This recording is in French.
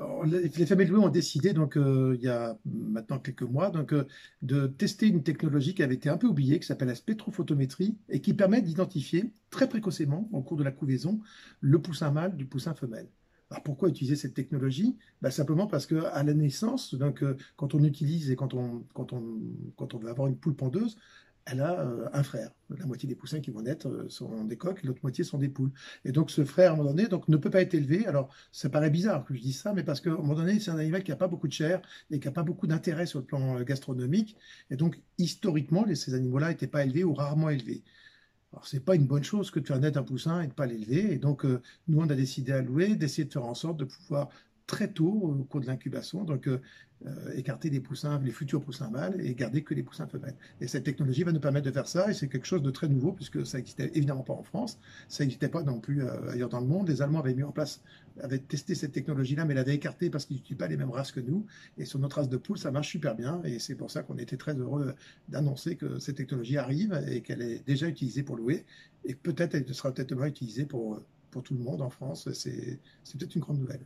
Alors, les familles de louer ont décidé, donc, il y a maintenant quelques mois, donc, de tester une technologie qui avait été un peu oubliée, qui s'appelle la spectrophotométrie, et qui permet d'identifier très précocement, au cours de la couvaison, le poussin mâle du poussin femelle. Alors pourquoi utiliser cette technologie? Ben, simplement parce que à la naissance, donc, quand on utilise et quand on veut avoir une poule pondeuse, elle a un frère. La moitié des poussins qui vont naître sont des coqs, l'autre moitié sont des poules. Et donc ce frère, à un moment donné, donc, ne peut pas être élevé. Alors ça paraît bizarre que je dise ça, mais parce qu'à un moment donné, c'est un animal qui n'a pas beaucoup de chair et qui n'a pas beaucoup d'intérêt sur le plan gastronomique. Et donc historiquement, ces animaux-là n'étaient pas élevés ou rarement élevés. Alors, c'est pas une bonne chose que de faire naître un poussin et de pas l'élever. Et donc, nous, on a décidé à louer, d'essayer de faire en sorte de pouvoir très tôt, au cours de l'incubation, donc écarter les poussins, les futurs poussins mâles et garder que les poussins femelles. Et cette technologie va nous permettre de faire ça. Et c'est quelque chose de très nouveau puisque ça n'existait évidemment pas en France, ça n'existait pas non plus ailleurs dans le monde. Les Allemands avaient mis en place, avaient testé cette technologie-là, mais l'avaient écartée parce qu'ils n'utilisent pas les mêmes races que nous. Et sur notre race de poule, ça marche super bien. Et c'est pour ça qu'on était très heureux d'annoncer que cette technologie arrive et qu'elle est déjà utilisée pour louer. Et peut-être elle sera peut-être demain utilisée pour tout le monde en France. C'est peut-être une grande nouvelle.